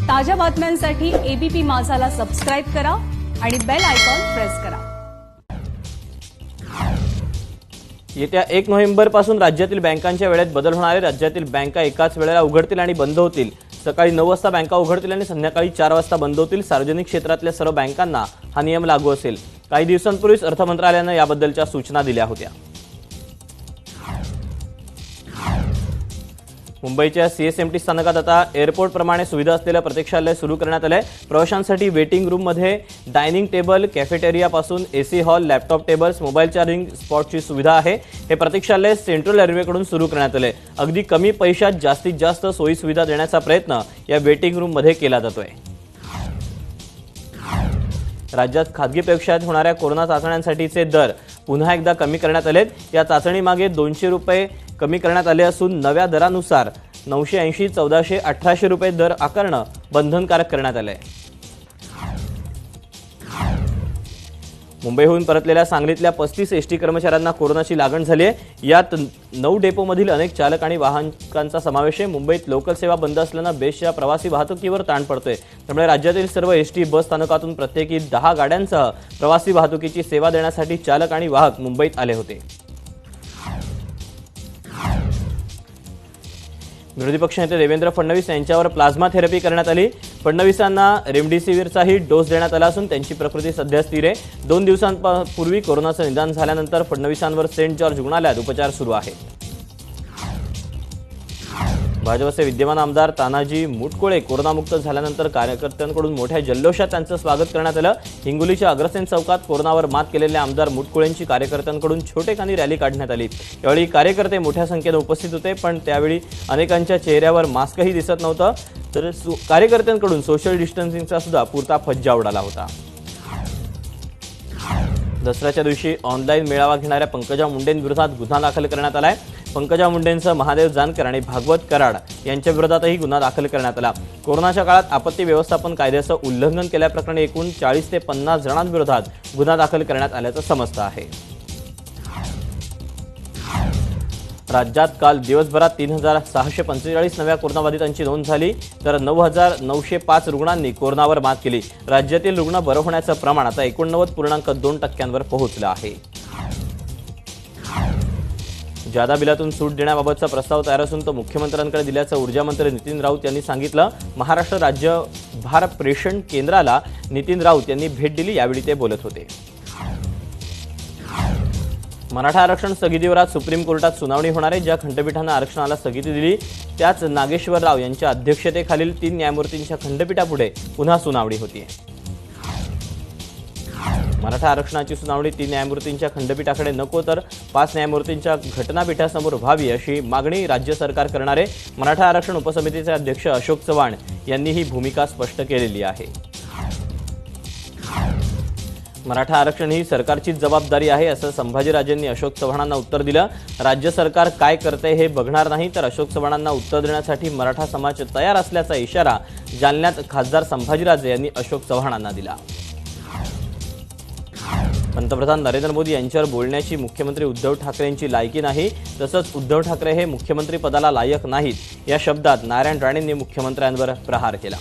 ताज्या बातम्यांसाठी ABP माझाला subscribe करा आणि बेल आयकॉन प्रेस करा। येत्या 1 नोव्हेंबरपासून राज्यातील बँकांच्या वेळेत बदल होणार आहे। राज्यातील बँका एकाच वेळेला उघडतील आणि बंद होतील। सकाळी 9 वाजता बँका उघडतील आणि संध्याकाळी 4 वाजता बंद होतील। सार्वजनिक क्षेत्रातल्या सर्व बँकांना हा नियम लागू असेल। काही दिवसांपूर्वीच अर्थ मंत्रालयाने याबद्दलच्या सूचना दिल्या होत्या। मुंबईच्या सीएसएमटी स्थानकात आता एअरपोर्ट प्रमाणे सुविधा असलेलं प्रतीक्षालय सुरू करण्यात आलंय। प्रवाशांसाठी वेटिंग रूम मध्ये डायनिंग टेबल, कॅफेटेरिया पासून AC hall, laptop tables, mobile charging स्पॉटची सुविधा आहे। हे प्रतीक्षालय सेंट्रल रेल्वेकडून सुरू करण्यात आलंय। अगदी कमी पैशात जास्तीत जास्त सोयी सुविधा देण्याचा प्रयत्न या वेटिंग रूम मध्ये केला जातोय। राज्यात खासगी प्रयोगशाळेत होणाऱ्या कोरोना चाचण्यांसाठीचे दर पुन्हा एकदा कमी करण्यात आलेत। या चाचणीमागे 200 रुपये कमी करण्यात आले असून नव्या दरानुसार 980, 1400, 1800 रुपये दर आकारणं बंधनकारक करण्यात आले। मुंबईहून परतलेल्या सांगलीतल्या 35 एसटी कर्मचाऱ्यांना कोरोनाची लागण झाली आहे। यात 9 डेपोमधील अनेक चालक आणि वाहनकांचा समावेश आहे। मुंबईत लोकल सेवा बंद असल्यानं बेस्टच्या प्रवासी वाहतुकीवर ताण पडतोय। त्यामुळे राज्यातील सर्व एसटी बस स्थानकातून प्रत्येकी 10 गाड्यांसह प्रवासी वाहतुकीची सेवा देण्यासाठी चालक आणि वाहक मुंबईत आले होते। विरोधी पक्षनेते देवेंद्र फडणवीस यांच्यावर प्लाझ्मा थेरपी करण्यात आली। फडणवीसांना रेमडेसिवीरचाही डोस देण्यात आला असून त्यांची प्रकृती सध्या स्थिर आहे। 2 दिवसांपूर्वी कोरोनाचं निदान झाल्यानंतर फडणवीसांवर सेंट जॉर्ज रुग्णालयात उपचार सुरू आहेत। भाजपचे विद्यमान आमदार तानाजी मुटकुळे कोरोनामुक्त झाल्यानंतर कार्यकर्त्यांकडून मोठ्या जल्लोषात त्यांचं स्वागत करण्यात आलं। हिंगोलीच्या अग्रसेन चौकात कोरोनावर मात केलेल्या आमदार मुटकुळेंची कार्यकर्त्यांकडून छोटेखानी रॅली काढण्यात आली। यावेळी कार्यकर्ते मोठ्या संख्येने उपस्थित होते, पण त्यावेळी अनेकांच्या चेहऱ्यावर मास्कही दिसत नव्हतं। तर कार्यकर्त्यांकडून सोशल डिस्टन्सिंगचा सुद्धा पुरता फज्जा उडाला होता। दसऱ्याच्या दिवशी ऑनलाईन मेळावा घेणाऱ्या पंकजा मुंडेंविरोधात गुन्हा दाखल करण्यात आलाय। पंकजा मुंडेंसह महादेव जानकर आणि भागवत कराड यांच्या विरोधातही गुन्हा दाखल करण्यात आला। कोरोनाच्या काळात आपत्ती व्यवस्थापन कायद्याचं उल्लंघन केल्याप्रकरणी एकूण 40 ते 50 जणांविरोधात गुन्हा दाखल करण्यात आल्याचं समजतं आहे। राज्यात काल दिवसभरात 3645 नव्या कोरोनाबाधितांची नोंद झाली, तर 9905 रुग्णांनी कोरोनावर मात केली। राज्यातील रुग्ण बरे होण्याचं प्रमाण आता 89.2% पोहोचलं आहे। जादा बिलातून सूट देण्याबाबतचा प्रस्ताव तयार असून तो मुख्यमंत्र्यांकडे दिल्याचं ऊर्जा मंत्री नितीन राऊत यांनी सांगितलं। महाराष्ट्र राज्य भार प्रेषण केंद्राला नितीन राऊत यांनी भेट दिली, यावेळी ते बोलत होते। मराठा आरक्षण स्थगितीवर आज सुप्रीम कोर्टात सुनावणी होणार आहे। ज्या खंडपीठानं आरक्षणाला स्थगिती दिली त्याच नागेश्वर राव यांच्या अध्यक्षतेखालील 3 न्यायमूर्तींच्या खंडपीठापुढे पुन्हा सुनावणी होतीये। मराठा आरक्षणाची सुनावणी 3 न्यायमूर्तींच्या खंडपीठाकडे नको तर 5 न्यायमूर्तींच्या घटनापीठासमोर व्हावी अशी मागणी राज्य सरकार करणार आहे। मराठा आरक्षण उपसमितीचे अध्यक्ष अशोक चव्हाण यांनी ही भूमिका स्पष्ट केलेली आहे। मराठा आरक्षण ही सरकारचीच जबाबदारी आहे असं संभाजीराजेंनी अशोक चव्हाणांना उत्तर दिलं। राज्य सरकार काय करते हे बघणार नाही, तर अशोक चव्हाणांना उत्तर देण्यासाठी मराठा समाज तयार असल्याचा इशारा जालन्यात खासदार संभाजीराजे यांनी अशोक चव्हाणांना दिला। पंतप्रधान नरेंद्र मोदी यांच्यावर बोलण्याची मुख्यमंत्री उद्धव ठाकरेंची लायकी नाही, तसंच उद्धव ठाकरे हे मुख्यमंत्री पदाला लायक नाहीत या शब्दात नारायण राणेंनी मुख्यमंत्र्यांवर प्रहार केला।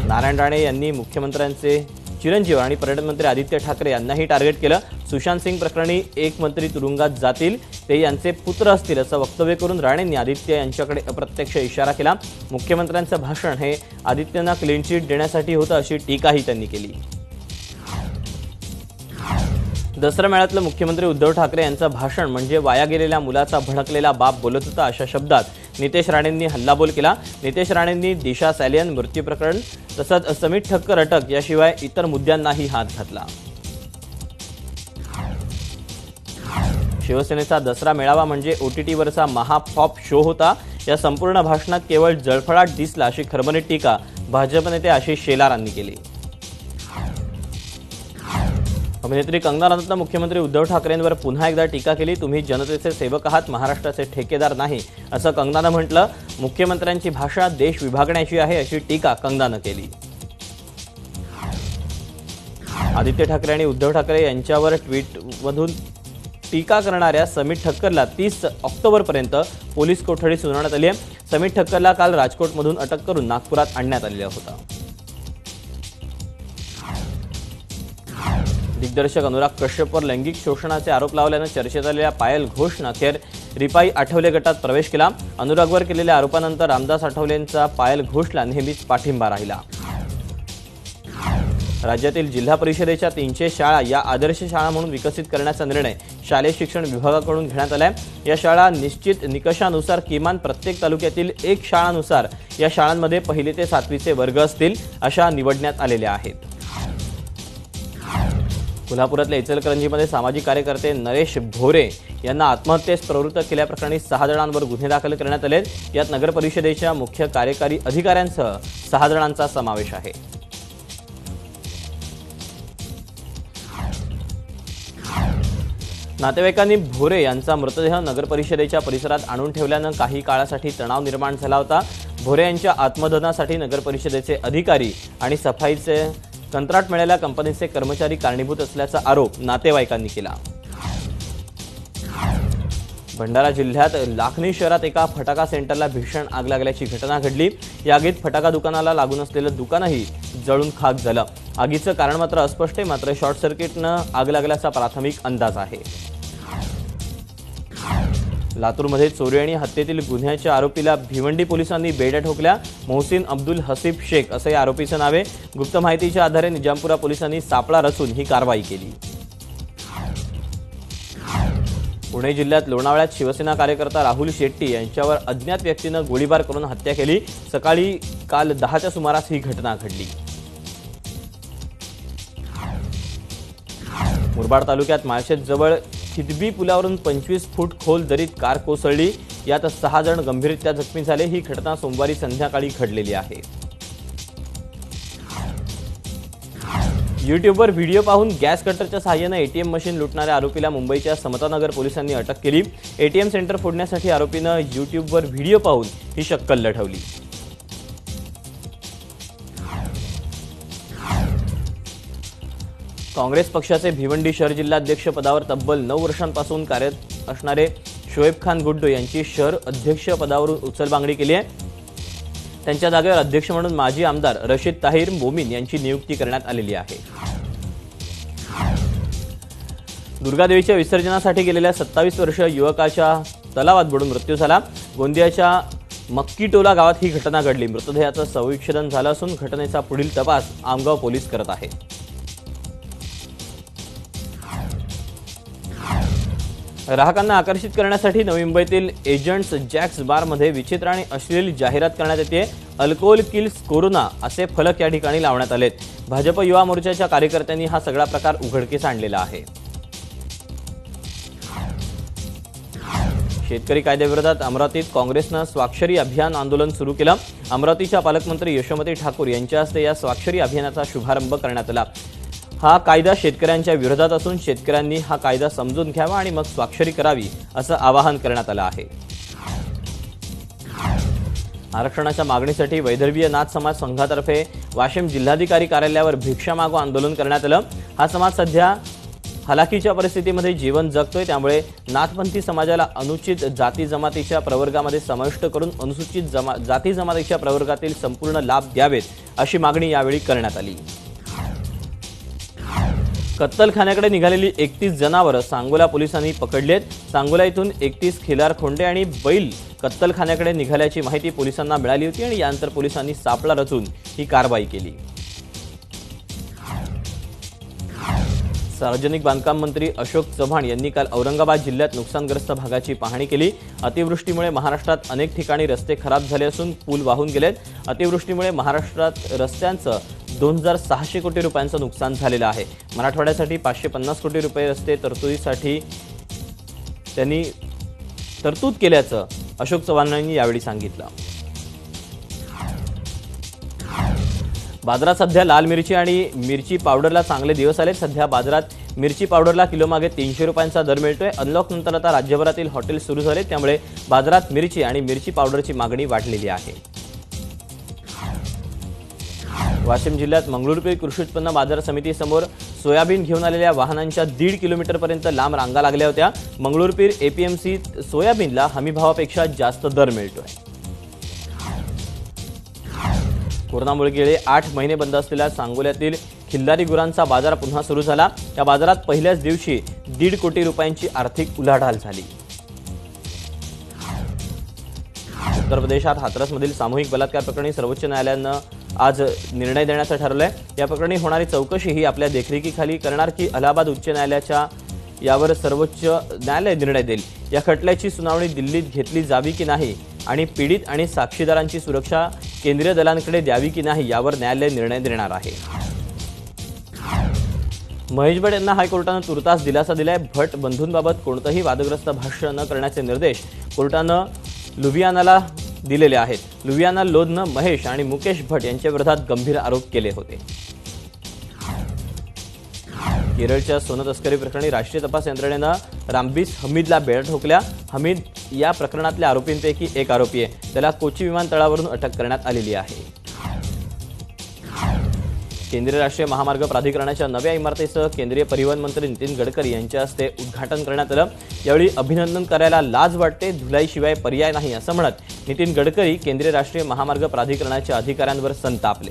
नारायण राणे यांनी मुख्यमंत्र्यांचे चिरंजीव आणि पर्यटन मंत्री आदित्य ठाकरे यांनाही टार्गेट केलं। सुशांत सिंग प्रकरणी एक मंत्री तुरुंगात जातील, ते यांचे पुत्र असतील असं वक्तव्य करून राणेंनी आदित्य यांच्याकडे अप्रत्यक्ष इशारा केला। मुख्यमंत्र्यांचं भाषण हे आदित्यंना क्लीन चिट देण्यासाठी होतं अशी टीकाही त्यांनी केली। दसरा मेळ्यातलं मुख्यमंत्री उद्धव ठाकरे यांचं भाषण म्हणजे वाया गेलेल्या मुलाचा भडकलेला बाप बोलत होता अशा शब्दात नितेश राणेंनी हल्लाबोल केला। नितेश राणेंनी दिशा सॅलियन मृत्यू प्रकरण तसंच समीर ठक्कर अटक याशिवाय इतर मुद्द्यांनाही हात घातला। शिवसेनेचा दसरा मेळावा म्हणजे ओटीटीवरचा महापॉप शो होता। या संपूर्ण भाषणात केवळ जळफळाट दिसला अशी खरबरीत टीका भाजप नेते आशिष शेलारांनी केली। अभिनेत्री कंगना रनौतनं मुख्यमंत्री उद्धव ठाकरेंवर पुन्हा एकदा टीका केली। तुम्ही जनतेचे सेवक आहात, महाराष्ट्राचे ठेकेदार नाही असं कंगनानं म्हटलं। मुख्यमंत्र्यांची भाषा देश विभागण्याची आहे अशी टीका कंगनानं केली। आदित्य ठाकरे आणि उद्धव ठाकरे यांच्यावर ट्विटमधून टीका करणाऱ्या समीर ठक्करला 30 ऑक्टोबरपर्यंत पोलीस कोठडी सुनावण्यात आली आहे. समीर ठक्करला काल राजकोटमधून अटक करून नागपुरात आणण्यात आलेला होता. दिग्दर्शक अनुराग कश्यपवर लैंगिक शोषणाचे आरोप लावल्यानं चर्चेत आलेल्या पायल घोषनं अखेर रिपाई आठवले गटात प्रवेश केला. अनुरागवर केलेल्या आरोपानंतर रामदास आठवलेंचा पायल घोषला नेहमीच पाठिंबा राहिला. राज्यातील जिल्हा परिषदेच्या 300 शाळा या आदर्श शाळा म्हणून विकसित करण्याचा निर्णय शालेय शिक्षण विभागाकडून घेण्यात आलाय. या शाळा निश्चित निकषानुसार किमान प्रत्येक तालुक्यातील एक शाळानुसार या शाळांमध्ये 1ली ते 7वीचे वर्ग असतील अशा निवडण्यात आलेल्या आहेत. कोल्हापुरातल्या इचलकरंजीमध्ये सामाजिक कार्यकर्ते नरेश भोरे यांना आत्महत्येस प्रवृत्त केल्याप्रकरणी 6 जणांवर गुन्हे दाखल करण्यात आले. यात नगर परिषदेच्या मुख्य कार्यकारी अधिकाऱ्यांसह 6 जणांचा समावेश आहे. नातेवाईकांनी भोरे यांचा मृतदेह नगर परिषदेच्या परिसरात आणून ठेवल्यानं काही काळासाठी तणाव निर्माण झाला होता. भोरे यांच्या आत्मदहनासाठी नगर परिषदेचे अधिकारी आणि सफाईचे कंत्राट मिळालेल्या कंपनीचे कर्मचारी कारणीभूत असल्याचा आरोप नातेवाईकांनी केला. भंडारा जिल्ह्यात लाखनी शहरात एका फटाका सेंटरला भीषण आग लागल्याची घटना घडली. या आगीत फटाका दुकानाला लागून असलेलं दुकानही जळून खाक झालं. आगीचं कारण मात्र अस्पष्ट आहे. मात्र शॉर्ट सर्किटनं आग लागल्याचा प्राथमिक अंदाज आहे. लातूरमध्ये चोरी आणि हत्येतील गुन्ह्याच्या आरोपीला भिवंडी पोलिसांनी बेड्या ठोकल्या. मोहसिन अब्दुल हसीब शेख असं या आरोपीचं नाव आहे. गुप्त माहितीच्या आधारे निजामपुरा पोलिसांनी सापळा रचून ही कारवाई केली. पुणे जिल्ह्यात लोणावळ्यात शिवसेना कार्यकर्ता राहुल शेट्टी यांच्यावर अज्ञात व्यक्तीनं गोळीबार करून हत्या केली. सकाळी काल 10च्या सुमारास ही घटना घडली. मुरबाड तालुक्यात माळशेत खिदबी पुलावरून 25 फूट खोल दरीत कार कोसळली. यात 6 जण गंभीररित्या जखमी झाले. ही घटना सोमवारी संध्याकाळी घडलेली आहे. यूट्यूबवर व्हिडिओ पाहून गॅस कटरच्या सहाय्यानं एटीएम मशीन लुटणाऱ्या आरोपीला मुंबईच्या समतानगर पोलिसांनी अटक केली. एटीएम सेंटर फोडण्यासाठी आरोपीनं यूट्यूबवर व्हिडिओ पाहून ही शक्कल लढवली. काँग्रेस पक्षाचे भिवंडी शहर जिल्हाध्यक्ष पदावर तब्बल 9 वर्षांपासून कार्यरत असणारे शोएब खान गुड्डू यांची शहर अध्यक्ष पदावरून उचलबांगडी केली आहे. त्यांच्या जागेवर अध्यक्ष म्हणून माजी आमदार रशीद ताहिर मोमीन यांची नियुक्ती करण्यात आलेली आहे. दुर्गादेवीच्या विसर्जनासाठी गेलेल्या 27 वर्षीय युवकाच्या तलावात बुडून मृत्यू झाला. गोंदियाच्या मक्कीटोला गावात ही घटना घडली. मृतदेहाचं शवविच्छेदन झालं असून घटनेचा पुढील तपास आमगाव पोलीस करत आहेत. ग्राहकांना आकर्षित करण्यासाठी नवी मुंबईतील एजंट्स जॅक्स बारमध्ये विचित्र आणि अश्लील जाहिरात करण्यात येते. अल्कोहोल किल्स कोरोना असे फलक या ठिकाणी लावण्यात आलेत. भाजप युवा मोर्चाच्या कार्यकर्त्यांनी हा सगळा प्रकार उघडकीस आणलेला आहे. शेतकरी कायद्याविरोधात अमरावतीत काँग्रेसनं स्वाक्षरी अभियान आंदोलन सुरू केलं. अमरावतीच्या पालकमंत्री यशोमती ठाकूर यांच्या हस्ते या स्वाक्षरी अभियानाचा शुभारंभ करण्यात आला. हा कायदा शेतकऱ्यांच्या विरोधात असून शेतकऱ्यांनी हा कायदा समजून घ्यावा आणि मग स्वाक्षरी करावी असं आवाहन करण्यात आलं आहे. आरक्षणाच्या मागणीसाठी वैदर्भीय नाथ समाज संघातर्फे वाशिम जिल्हाधिकारी कार्यालयावर भिक्षा मागो आंदोलन करण्यात आलं. हा समाज सध्या हलाखीच्या परिस्थितीमध्ये जीवन जगतोय. त्यामुळे नाथपंथी समाजाला अनुचित जाती जमातीच्या प्रवर्गामध्ये समाविष्ट करून अनुसूचित जाती जमातीच्या प्रवर्गातील संपूर्ण लाभ द्यावेत अशी मागणी यावेळी करण्यात आली. कत्तलखान्याकडे निघालेली 31 जनावरं सांगोला पोलिसांनी पकडली आहेत. सांगोला इथून 31 खिलार खोंडे आणि बैल कत्तलखान्याकडे निघाल्याची माहिती पोलिसांना मिळाली होती आणि यानंतर पोलिसांनी सापळा रचून ही कारवाई केली. सार्वजनिक बांधकाम मंत्री अशोक चव्हाण यांनी काल औरंगाबाद जिल्ह्यात नुकसानग्रस्त भागाची पाहणी केली. अतिवृष्टीमुळे महाराष्ट्रात अनेक ठिकाणी रस्ते खराब झाले असून पूल वाहून गेलेत. अतिवृष्टीमुळे महाराष्ट्रात रस्त्यांचं 2600 कोटी रुपयांचं नुकसान झालेलं आहे. मराठवाड्यासाठी 550 कोटी रुपये रस्ते तरतुदीसाठी त्यांनी तरतूद केल्याचं अशोक चव्हाण यांनी यावेळी सांगितलं. बाजारात सध्या लाल मिरची आणि मिरची पावडरला चांगले दिवस आले. सध्या बाजारात मिरची पावडरला किलोमागे 300 रुपयांचा दर मिळतोय. अनलॉक नंतर आता राज्यभरातील हॉटेल सुरू झाले, त्यामुळे बाजारात मिरची आणि मिरची पावडरची मागणी वाढलेली आहे. वाशिम जिल्ह्यात मंगरुळपीर कृषी उत्पन्न बाजार समितीसमोर सोयाबीन घेऊन आलेल्या वाहनांच्या 1.5 किलोमीटरपर्यंत लांब रांगा लागल्या होत्या. मंगळूरपीर एपीएमसीत सोयाबीनला हमीभावापेक्षा जास्त दर मिळतोय. कोरोनामुळे गेले 8 महिने बंद असलेल्या सांगोल्यातील खिल्लारी गुरांचा बाजार पुन्हा सुरू झाला. या बाजारात पहिल्याच दिवशी 1.5 कोटी रुपयांची आर्थिक उलाढाल झाली. उत्तर प्रदेशात हाथरसमधील सामूहिक बलात्कार प्रकरणी सर्वोच्च न्यायालयानं आज निर्णय देण्याचं ठरवलंय. या प्रकरणी होणारी चौकशी ही आपल्या देखरेखीखाली करणार की अलाहाबाद उच्च न्यायालयाच्या यावर सर्वोच्च न्यायालय निर्णय देईल. या खटल्याची सुनावणी दिल्लीत घेतली जावी की नाही आणि पीडित आणि साक्षीदारांची सुरक्षा केंद्रीय दलांकडे द्यावी की नाही यावर न्यायालय निर्णय देणार आहे. महेश भट यांना हायकोर्टानं तुर्तास दिलासा दिलाय. भट बंधूंबाबत कोणतंही वादग्रस्त भाष्य न करण्याचे निर्देश कोर्टानं लुधियानाला दिलेले आहेत. लुधियाना लोधनं महेश आणि मुकेश भट यांच्या विरोधात गंभीर आरोप केले होते. केरळच्या सोनं तस्करी प्रकरणी राष्ट्रीय तपास यंत्रणेनं रामबीस हमीदला बेड्या ठोकल्या. हमीद या प्रकरणातल्या आरोपींपैकी एक आरोपी आहे. त्याला कोची विमानतळावरून अटक करण्यात आलेली आहे. केंद्रीय राष्ट्रीय महामार्ग प्राधिकरणाच्या नव्या इमारतीसह केंद्रीय परिवहन मंत्री नितीन गडकरी यांच्या हस्ते उद्घाटन करण्यात आलं. यावेळी अभिनंदन करायला लाज वाटते, धुलाईशिवाय पर्याय नाही असं म्हणत नितीन गडकरी केंद्रीय राष्ट्रीय महामार्ग प्राधिकरणाच्या अधिकाऱ्यांवर संतापले.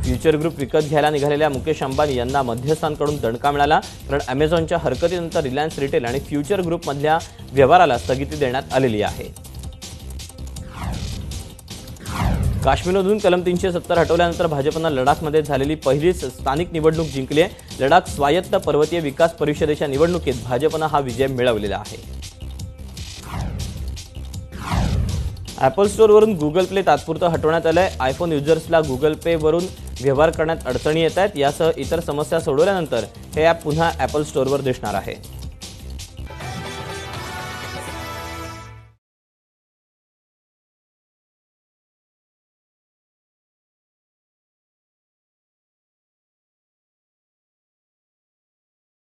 फ्युचर ग्रुप विकत घ्यायला निघालेल्या मुकेश अंबानी यांना मध्यस्थांकडून दणका मिळाला. कारण अमेझॉनच्या हरकतीनंतर रिलायन्स रिटेल आणि फ्युचर ग्रुपमधल्या व्यवहाराला स्थगिती देण्यात आलेली आहे. काश्मीरमधून कलम 370 हटवल्यानंतर भाजपनं लडाखमध्ये झालेली पहिलीच स्थानिक निवडणूक जिंकली आहे. लडाख स्वायत्त पर्वतीय विकास परिषदेच्या निवडणुकीत भाजपनं हा विजय मिळवलेला आहे. ॲपल स्टोअरवरून गुगल प्ले तात्पुरतं हटवण्यात आलंय. आयफोन युजर्सला गुगल पे वरून व्यवहार करण्यात अडचणी येत आहेत. यासह इतर समस्या सोडवल्यानंतर हे ॲप पुन्हा ॲपल स्टोअरवर दिसणार आहे.